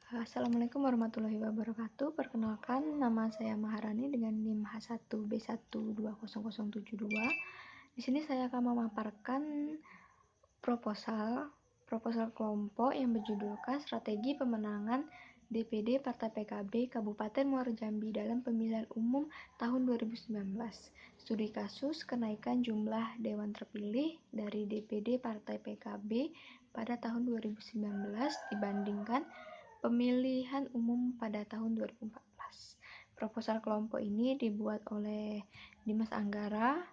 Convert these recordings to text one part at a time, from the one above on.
Assalamualaikum warahmatullahi wabarakatuh. Perkenalkan, nama saya Maharani dengan NIM H1B1200072. Di sini saya akan memaparkan proposal kelompok yang berjudulkan Strategi Pemenangan DPD Partai PKB Kabupaten Muaro Jambi dalam Pemilihan Umum tahun 2019. Studi kasus kenaikan jumlah dewan terpilih dari DPD Partai PKB pada tahun 2019 dibandingkan pemilihan umum pada tahun 2014. Proposal kelompok ini dibuat oleh Dimas Anggara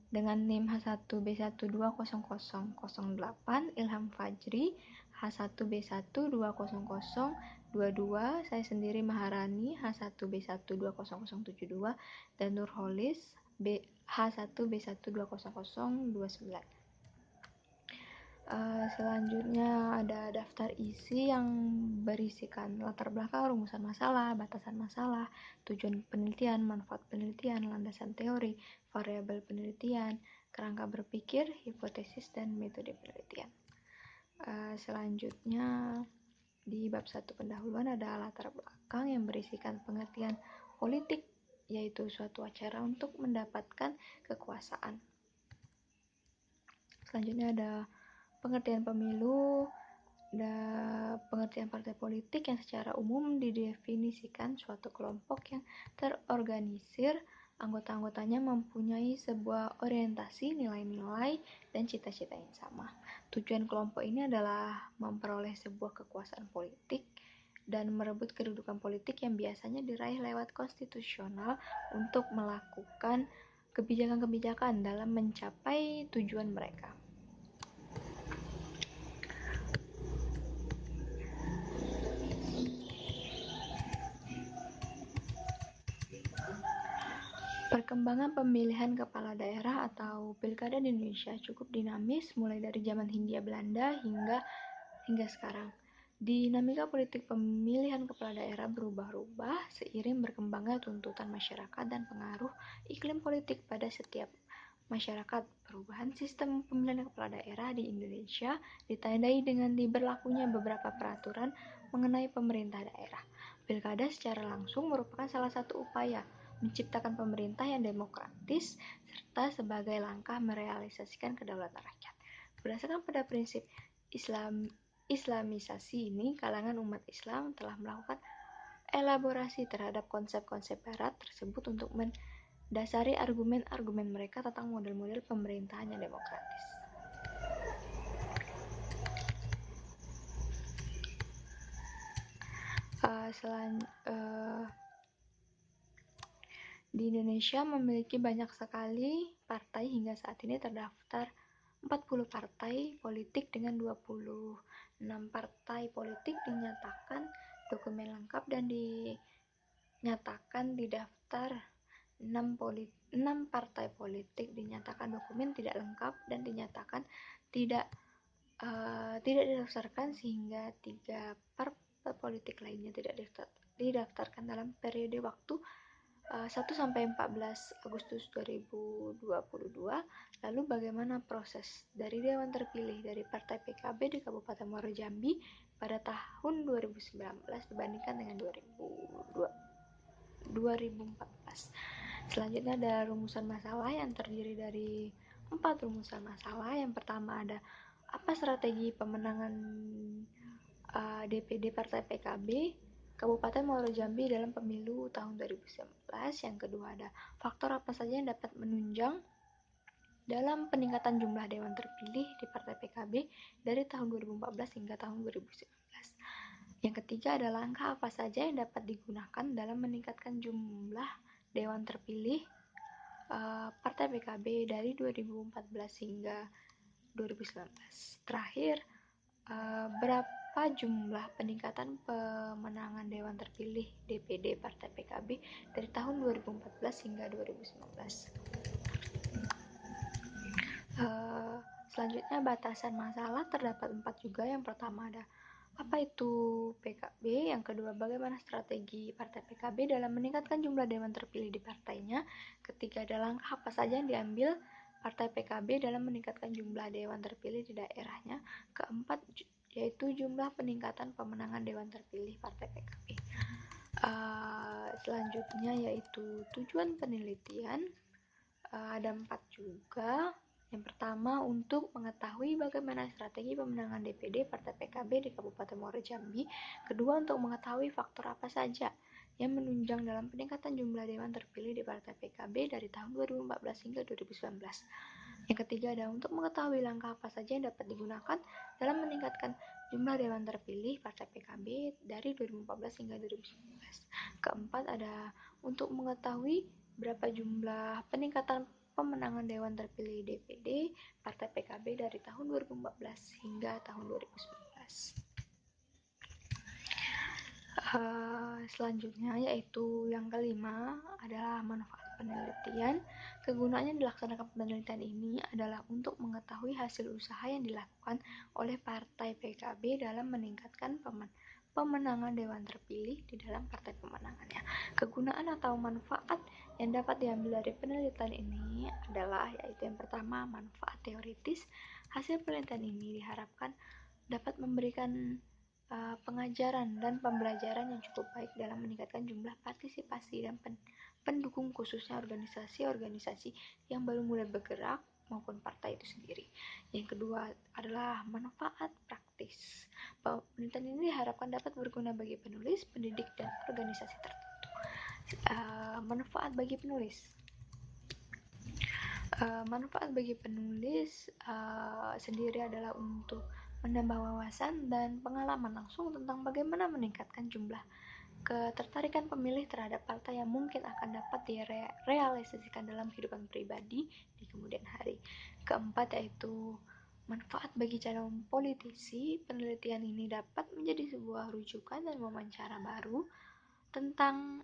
dengan NIM H1B1200008, Ilham Fajri H1B1200022, saya sendiri Maharani H1B1200072, dan Nurholis H1B1200029. Selanjutnya ada daftar isi yang berisikan latar belakang, rumusan masalah, batasan masalah, tujuan penelitian, manfaat penelitian, landasan teori, variabel penelitian, kerangka berpikir, hipotesis, dan metode penelitian. Selanjutnya di bab 1 pendahuluan ada latar belakang yang berisikan pengertian politik, yaitu suatu acara untuk mendapatkan kekuasaan. Selanjutnya ada pengertian pemilu, pengertian partai politik yang secara umum didefinisikan suatu kelompok yang terorganisir, anggota-anggotanya mempunyai sebuah orientasi, nilai-nilai, dan cita-cita yang sama. Tujuan kelompok ini adalah memperoleh sebuah kekuasaan politik dan merebut kedudukan politik yang biasanya diraih lewat konstitusional untuk melakukan kebijakan-kebijakan dalam mencapai tujuan mereka. Perkembangan pemilihan kepala daerah atau pilkada di Indonesia cukup dinamis mulai dari zaman Hindia Belanda hingga sekarang. Dinamika politik pemilihan kepala daerah berubah-ubah seiring berkembangnya tuntutan masyarakat dan pengaruh iklim politik pada setiap masyarakat. Perubahan sistem pemilihan kepala daerah di Indonesia ditandai dengan diberlakunya beberapa peraturan mengenai pemerintah daerah. Pilkada secara langsung merupakan salah satu upaya menciptakan pemerintah yang demokratis serta sebagai langkah merealisasikan kedaulatan rakyat. Berdasarkan pada prinsip Islamisasi ini, kalangan umat Islam telah melakukan elaborasi terhadap konsep-konsep barat tersebut untuk mendasari argumen-argumen mereka tentang model-model pemerintahan yang demokratis. Di Indonesia memiliki banyak sekali partai, hingga saat ini terdaftar 40 partai politik dengan 26 partai politik dinyatakan dokumen lengkap dan dinyatakan didaftar 6 partai politik dinyatakan dokumen tidak lengkap dan dinyatakan tidak didaftarkan, sehingga 3 partai politik lainnya tidak didaftarkan dalam periode waktu 1-14 Agustus 2022. Lalu bagaimana proses dari Dewan Terpilih dari Partai PKB di Kabupaten Muaro Jambi pada tahun 2019 dibandingkan dengan 2014. Selanjutnya ada rumusan masalah yang terdiri dari 4 rumusan masalah. Yang pertama ada apa strategi pemenangan DPD Partai PKB Kabupaten Muaro Jambi dalam pemilu tahun 2019. Yang kedua ada faktor apa saja yang dapat menunjang dalam peningkatan jumlah dewan terpilih di Partai PKB dari tahun 2014 hingga tahun 2019. Yang ketiga ada langkah apa saja yang dapat digunakan dalam meningkatkan jumlah dewan terpilih Partai PKB dari 2014 hingga 2019. Terakhir, berapa jumlah peningkatan pemenangan dewan terpilih DPD Partai PKB dari tahun 2014 hingga 2019. Selanjutnya batasan masalah terdapat 4 juga. Yang pertama ada apa itu PKB, yang kedua bagaimana strategi Partai PKB dalam meningkatkan jumlah dewan terpilih di partainya, ketiga ada langkah apa saja yang diambil Partai PKB dalam meningkatkan jumlah dewan terpilih di daerahnya, keempat yaitu jumlah peningkatan pemenangan Dewan Terpilih Partai PKB. Selanjutnya yaitu tujuan penelitian. Ada 4 juga. Yang pertama, untuk mengetahui bagaimana strategi pemenangan DPD Partai PKB di Kabupaten Muaro Jambi. Kedua, untuk mengetahui faktor apa saja yang menunjang dalam peningkatan jumlah dewan terpilih di Partai PKB dari tahun 2014 hingga 2019. Yang ketiga ada untuk mengetahui langkah apa saja yang dapat digunakan dalam meningkatkan jumlah dewan terpilih Partai PKB dari 2014 hingga 2019. Keempat ada untuk mengetahui berapa jumlah peningkatan pemenangan Dewan Terpilih DPD Partai PKB dari tahun 2014 hingga tahun 2019. Selanjutnya yaitu yang kelima adalah manfaat penelitian. Kegunaannya dilaksanakan penelitian ini adalah untuk mengetahui hasil usaha yang dilakukan oleh Partai PKB dalam meningkatkan pemenangan Dewan Terpilih di dalam partai pemenangannya. Kegunaan atau manfaat yang dapat diambil dari penelitian ini adalah yaitu yang pertama, manfaat teoritis. Hasil penelitian ini diharapkan dapat memberikan pengajaran dan pembelajaran yang cukup baik dalam meningkatkan jumlah partisipasi dan pendukung, khususnya organisasi-organisasi yang baru mulai bergerak maupun partai itu sendiri. Yang kedua adalah manfaat praktis. Penelitian ini diharapkan dapat berguna bagi penulis, pendidik, dan organisasi tertentu. Manfaat bagi penulis. Manfaat bagi penulis sendiri adalah untuk menambah wawasan dan pengalaman langsung tentang bagaimana meningkatkan jumlah ketertarikan pemilih terhadap partai yang mungkin akan dapat direalisasikan dalam kehidupan pribadi di kemudian hari. Keempat yaitu manfaat bagi calon politisi. Penelitian ini dapat menjadi sebuah rujukan dan wawancara baru tentang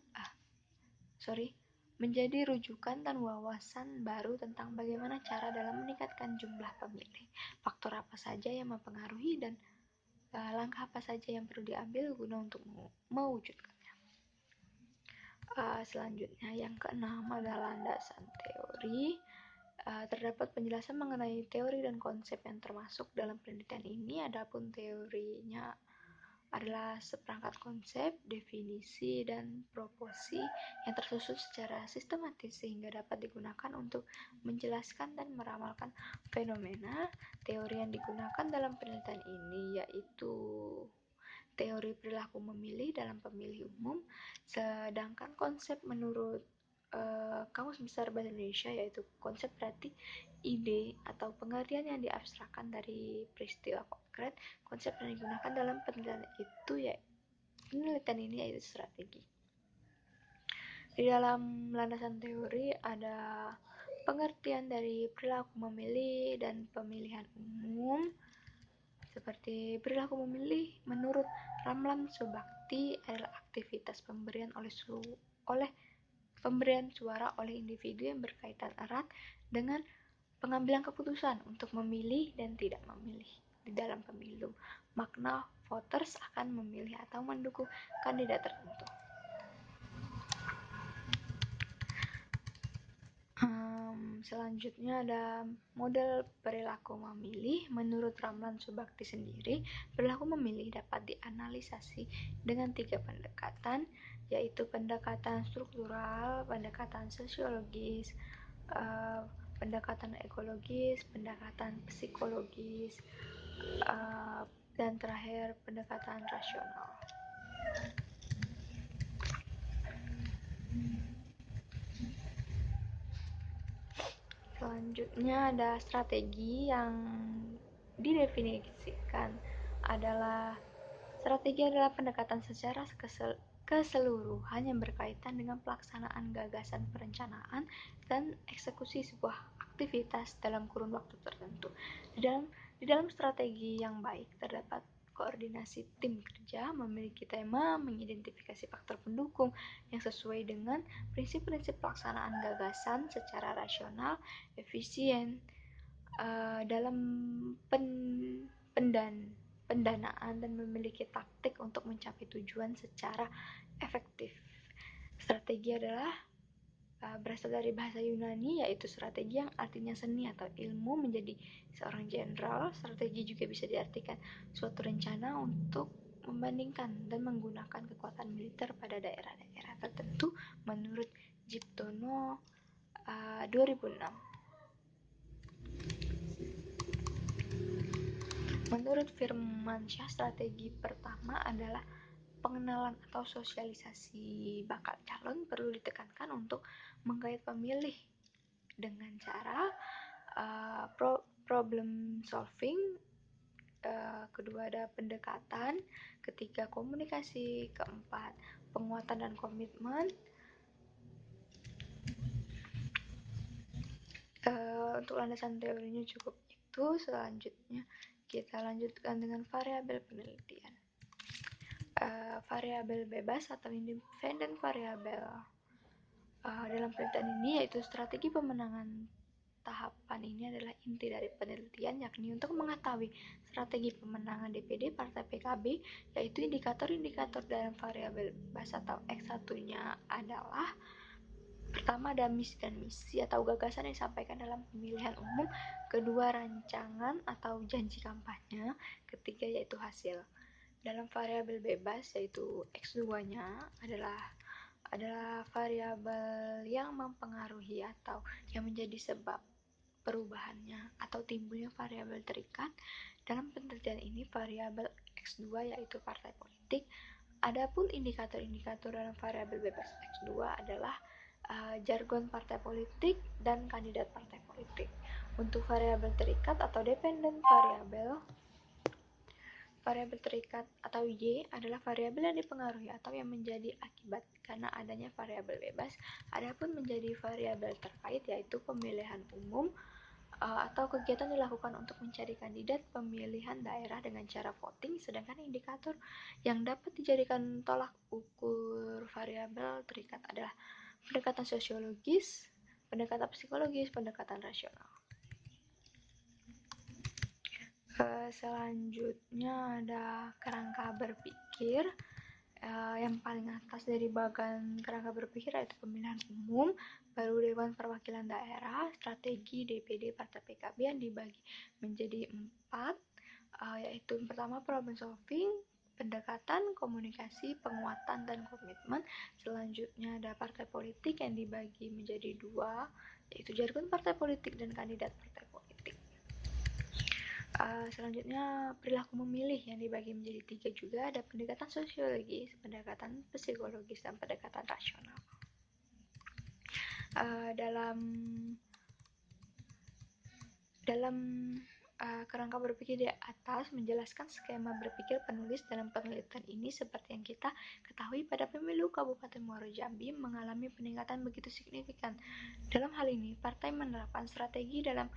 menjadi rujukan dan wawasan baru tentang bagaimana cara dalam meningkatkan jumlah pemilih, faktor apa saja yang mempengaruhi, dan langkah apa saja yang perlu diambil guna untuk mewujudkannya. Selanjutnya yang keenam adalah landasan teori. Terdapat penjelasan mengenai teori dan konsep yang termasuk dalam penelitian ini. Adapun teorinya adalah seperangkat konsep, definisi, dan proporsi yang tersusun secara sistematis sehingga dapat digunakan untuk menjelaskan dan meramalkan fenomena. Teori yang digunakan dalam penelitian ini yaitu teori perilaku memilih dalam pemilih umum, sedangkan konsep menurut Kamus Besar Bahasa Indonesia yaitu konsep berarti ide atau pengertian yang diabstrakkan dari peristiwa konkret. Konsep yang digunakan dalam penelitian ini yaitu strategi. Di dalam landasan teori ada pengertian dari perilaku memilih dan pemilihan umum. Seperti perilaku memilih menurut Ramlan Subakti adalah aktivitas pemberian suara oleh individu yang berkaitan erat dengan pengambilan keputusan untuk memilih dan tidak memilih di dalam pemilu. Makna voters akan memilih atau mendukung kandidat tertentu. Selanjutnya ada model perilaku memilih. Menurut Ramlan Subakti sendiri, perilaku memilih dapat dianalisasi dengan 3 pendekatan, yaitu pendekatan struktural, pendekatan sosiologis, pendekatan ekologis, pendekatan psikologis, dan terakhir pendekatan rasional. Selanjutnya ada strategi yang didefinisikan adalah pendekatan secara keseluruhan yang berkaitan dengan pelaksanaan gagasan perencanaan dan eksekusi sebuah aktivitas dalam kurun waktu tertentu. Di dalam strategi yang baik terdapat koordinasi tim kerja, memiliki tema, mengidentifikasi faktor pendukung yang sesuai dengan prinsip-prinsip pelaksanaan gagasan secara rasional, efisien, dalam pendanaan, dan memiliki taktik untuk mencapai tujuan secara efektif. Strategi adalah berasal dari bahasa Yunani, yaitu strategi yang artinya seni atau ilmu menjadi seorang jenderal. Strategi juga bisa diartikan suatu rencana untuk membandingkan dan menggunakan kekuatan militer pada daerah-daerah tertentu menurut Jiptono 2006. Menurut Firmansyah, strategi pertama adalah pengenalan atau sosialisasi bakal calon perlu ditekankan untuk menggait pemilih dengan cara problem solving, kedua ada pendekatan, ketiga komunikasi, keempat penguatan dan komitmen. Untuk landasan teorinya cukup itu. Selanjutnya kita lanjutkan dengan variabel penelitian. Variabel bebas atau independent variabel dalam penelitian ini yaitu strategi pemenangan. Tahapan ini adalah inti dari penelitian, yakni untuk mengetahui strategi pemenangan DPD Partai PKB, yaitu indikator-indikator dalam variabel bebas atau X1-nya adalah pertama ada misi dan misi atau gagasan yang disampaikan dalam pemilihan umum, kedua rancangan atau janji kampanye, ketiga yaitu hasil. Dalam variabel bebas yaitu X2-nya adalah variabel yang mempengaruhi atau yang menjadi sebab perubahannya atau timbulnya variabel terikat. Dalam penelitian ini variabel X2 yaitu partai politik. Adapun indikator-indikator dalam variabel bebas X2 adalah jargon partai politik dan kandidat partai politik. Untuk variabel terikat atau dependent variabel, variabel terikat atau Y adalah variabel yang dipengaruhi atau yang menjadi akibat karena adanya variabel bebas. Adapun menjadi variabel terkait yaitu pemilihan umum atau kegiatan dilakukan untuk mencari kandidat pemilihan daerah dengan cara voting, sedangkan indikator yang dapat dijadikan tolak ukur variabel terikat adalah pendekatan sosiologis, pendekatan psikologis, pendekatan rasional. Selanjutnya ada kerangka berpikir. Yang paling atas dari bagan kerangka berpikir yaitu pemilihan umum, baru Dewan Perwakilan Daerah, strategi DPD Partai PKB yang dibagi menjadi 4, yaitu pertama problem solving, pendekatan, komunikasi, penguatan, dan komitmen. Selanjutnya ada partai politik yang dibagi menjadi 2, yaitu jargon partai politik dan kandidat partai politik. Selanjutnya perilaku memilih yang dibagi menjadi 3 juga, ada pendekatan sosiologis, pendekatan psikologis, dan pendekatan rasional. Dalam kerangka berpikir di atas menjelaskan skema berpikir penulis dalam penelitian ini seperti yang kita ketahui pada pemilu Kabupaten Muaro Jambi mengalami peningkatan begitu signifikan. Dalam hal ini, partai menerapkan strategi dalam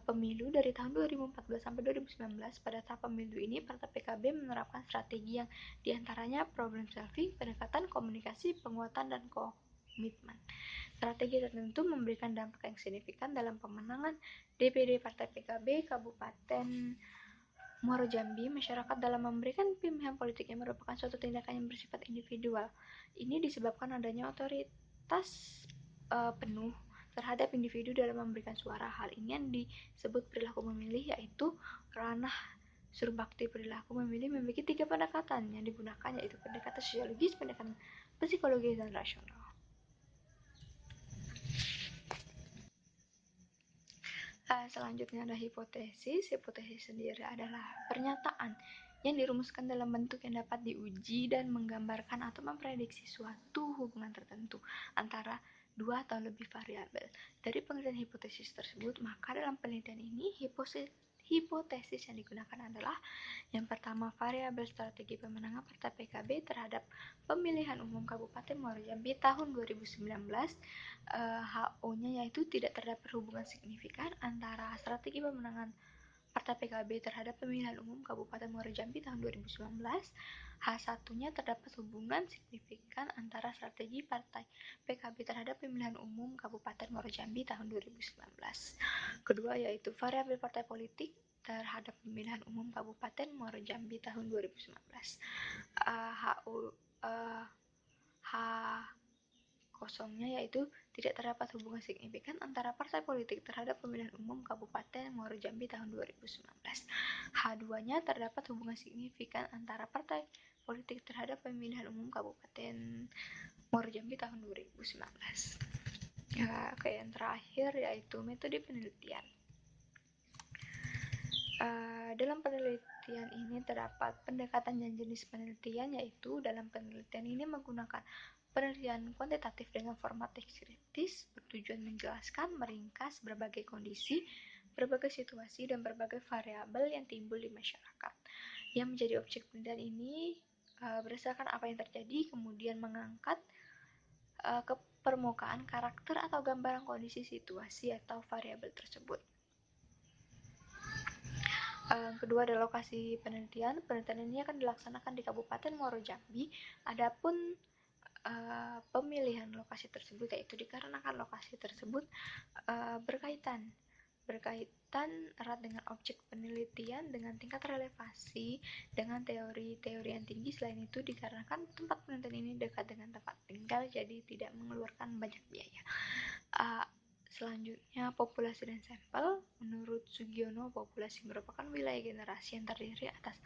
pemilu dari tahun 2014 sampai 2019. Pada tahap pemilu ini, Partai PKB menerapkan strategi yang diantaranya problem solving, pendekatan, komunikasi, penguatan, dan komitmen. Strategi tertentu memberikan dampak yang signifikan dalam pemenangan DPD Partai PKB Kabupaten Muaro Jambi. Masyarakat dalam memberikan pilihan politik yang merupakan suatu tindakan yang bersifat individual. Ini disebabkan adanya otoritas penuh terhadap individu dalam memberikan suara. Hal ini yang disebut perilaku memilih, yaitu ranah surbakti perilaku memilih memiliki 3 pendekatan yang digunakan, yaitu pendekatan sosiologis, pendekatan psikologis, dan rasional. Selanjutnya ada hipotesis. Hipotesis sendiri adalah pernyataan yang dirumuskan dalam bentuk yang dapat diuji dan menggambarkan atau memprediksi suatu hubungan tertentu antara 2 atau lebih variabel. Dari pengertian hipotesis tersebut, maka dalam penelitian ini hipotesis yang digunakan adalah yang pertama, variabel strategi pemenangan Partai PKB terhadap pemilihan umum Kabupaten Muaro Jambi tahun 2019. HO-nya yaitu tidak terdapat hubungan signifikan antara strategi pemenangan Partai PKB terhadap pemilihan umum Kabupaten Muaro Jambi tahun 2019. H1-nya terdapat hubungan signifikan antara strategi Partai PKB terhadap pemilihan umum Kabupaten Muaro Jambi tahun 2019. Kedua yaitu variabel partai politik terhadap pemilihan umum Kabupaten Muaro Jambi tahun 2019. kosongnya, yaitu tidak terdapat hubungan signifikan antara partai politik terhadap pemilihan umum Kabupaten Muaro Jambi tahun 2019. H2-nya terdapat hubungan signifikan antara partai politik terhadap pemilihan umum Kabupaten Muaro Jambi tahun 2019. Ya, yang terakhir yaitu metode penelitian. Dalam penelitian ini terdapat pendekatan dan jenis penelitian, yaitu dalam penelitian ini menggunakan penelitian kuantitatif dengan format deskriptif bertujuan menjelaskan, meringkas berbagai kondisi, berbagai situasi, dan berbagai variabel yang timbul di masyarakat. Yang menjadi objek penelitian ini berdasarkan apa yang terjadi, kemudian mengangkat ke permukaan karakter atau gambaran kondisi, situasi, atau variabel tersebut. Kedua adalah lokasi penelitian. Penelitian ini akan dilaksanakan di Kabupaten Muaro Jambi. Adapun pemilihan lokasi tersebut yaitu dikarenakan lokasi tersebut berkaitan erat dengan objek penelitian, dengan tingkat relevasi, dengan teori-teori yang tinggi. Selain itu dikarenakan tempat penelitian ini dekat dengan tempat tinggal, jadi tidak mengeluarkan banyak biaya. Selanjutnya, populasi dan sampel. Menurut Sugiono, populasi merupakan wilayah generasi yang terdiri atas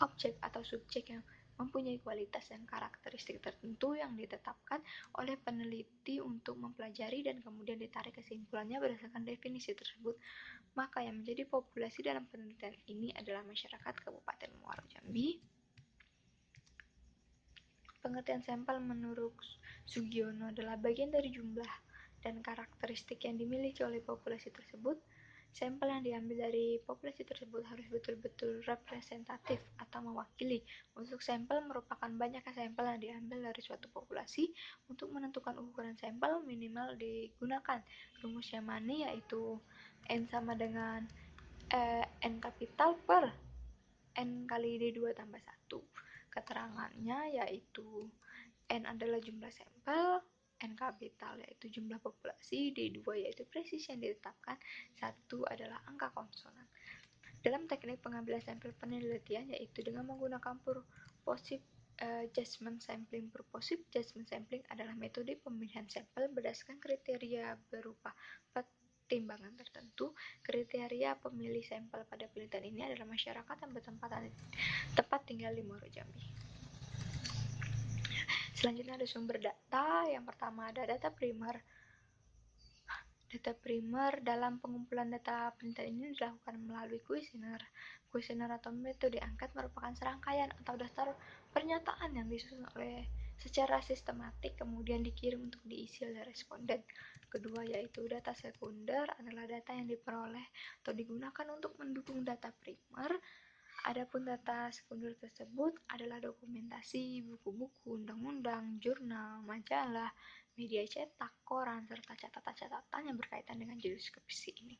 objek atau subjek yang mempunyai kualitas dan karakteristik tertentu yang ditetapkan oleh peneliti untuk mempelajari dan kemudian ditarik kesimpulannya berdasarkan definisi tersebut. Maka yang menjadi populasi dalam penelitian ini adalah masyarakat Kabupaten Muaro Jambi. Pengertian sampel menurut Sugiono adalah bagian dari jumlah dan karakteristik yang dimiliki oleh populasi tersebut. Sampel yang diambil dari populasi tersebut harus betul-betul representatif atau mewakili. Untuk sampel merupakan banyaknya sampel yang diambil dari suatu populasi. Untuk menentukan ukuran sampel minimal digunakan rumus Yamani, yaitu N sama dengan N kapital per N kali D2 tambah 1. Keterangannya yaitu N adalah jumlah sampel, N kapital yaitu jumlah populasi, D2 yaitu presisi yang ditetapkan, 1 adalah angka konsonan. Dalam teknik pengambilan sampel penelitian yaitu dengan menggunakan purposive judgment sampling. Purposive judgment sampling adalah metode pemilihan sampel berdasarkan kriteria berupa pertimbangan tertentu. Kriteria pemilih sampel pada penelitian ini adalah masyarakat yang tempat tinggal di Muaro Jambi. Selanjutnya ada sumber data. Yang pertama ada data primer. Data primer dalam pengumpulan data penelitian ini dilakukan melalui kuesioner. Kuesioner atau metode angket merupakan serangkaian atau daftar pernyataan yang disusun secara sistematik kemudian dikirim untuk diisi oleh responden. Kedua yaitu data sekunder adalah data yang diperoleh atau digunakan untuk mendukung data primer. Adapun data sekunder tersebut adalah dokumentasi, buku-buku, undang-undang, jurnal, majalah, media cetak, koran, serta catatan-catatan yang berkaitan dengan judul skripsi ini.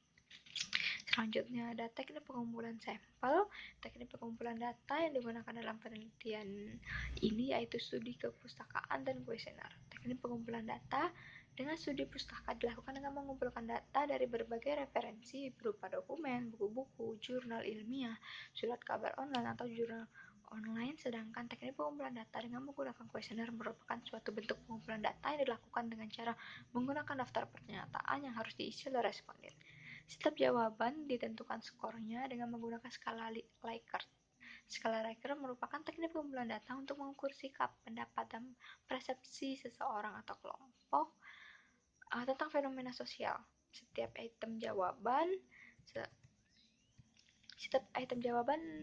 Selanjutnya ada teknik pengumpulan sampel. Teknik pengumpulan data yang digunakan dalam penelitian ini yaitu studi kepustakaan dan kuesioner. Teknik pengumpulan data dengan studi pustaka dilakukan dengan mengumpulkan data dari berbagai referensi berupa dokumen, buku-buku, jurnal ilmiah, surat kabar online atau jurnal online. Sedangkan teknik pengumpulan data dengan menggunakan kuesioner merupakan suatu bentuk pengumpulan data yang dilakukan dengan cara menggunakan daftar pernyataan yang harus diisi oleh responden. Setiap jawaban ditentukan skornya dengan menggunakan skala Likert. Skala Likert merupakan teknik pengumpulan data untuk mengukur sikap, pendapat, dan persepsi seseorang atau kelompok tentang fenomena sosial. Setiap item jawaban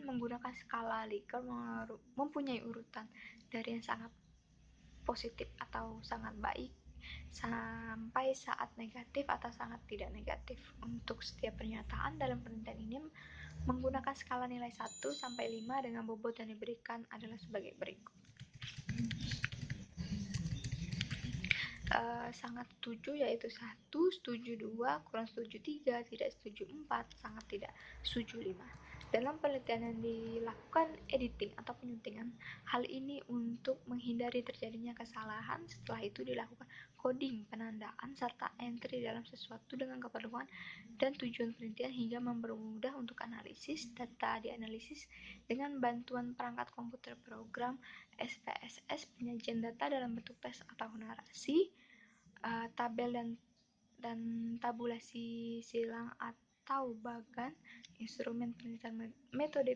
menggunakan skala Likert mempunyai urutan dari yang sangat positif atau sangat baik sampai saat negatif atau sangat tidak negatif. Untuk setiap pernyataan dalam penelitian ini menggunakan skala nilai 1 sampai 5 dengan bobot yang diberikan adalah sebagai berikut. Sangat setuju yaitu 1, setuju 2, kurang setuju 3, tidak setuju 4, sangat tidak setuju 5. Dalam penelitian yang dilakukan editing atau penyuntingan, hal ini untuk menghindari terjadinya kesalahan. Setelah itu dilakukan coding, penandaan, serta entry dalam sesuatu dengan keperluan dan tujuan penelitian hingga mempermudah untuk analisis. Data dianalisis dengan bantuan perangkat komputer program SPSS, penyajian data dalam bentuk teks atau narasi. tabel dan tabulasi silang atau bagan. Instrumen penelitian metode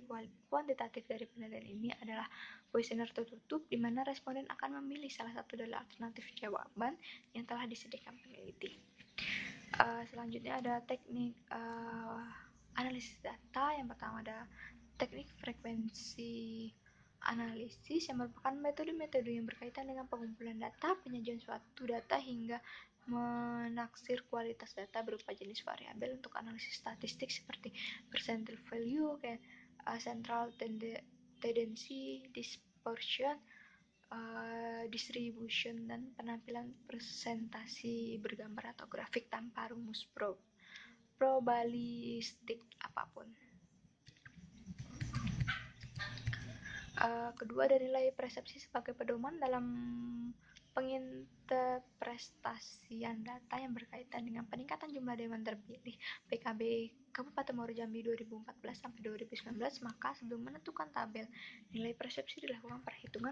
kuantitatif dari penelitian ini adalah kuesioner tertutup di mana responden akan memilih salah satu dari alternatif jawaban yang telah disediakan peneliti. Selanjutnya ada teknik analisis data. Yang pertama ada teknik frekuensi analisis yang merupakan metode-metode yang berkaitan dengan pengumpulan data, penyajian suatu data hingga menaksir kualitas data berupa jenis variabel untuk analisis statistik seperti percentile value, kayak central tendency, dispersion, distribution, dan penampilan presentasi bergambar atau grafik tanpa rumus probabilistik apapun. Kedua, ada nilai persepsi sebagai pedoman dalam penginterpretasian data yang berkaitan dengan peningkatan jumlah dewan terpilih PKB Kabupaten Muaro Jambi 2014 sampai 2019. Maka sebelum menentukan tabel nilai persepsi dilakukan perhitungan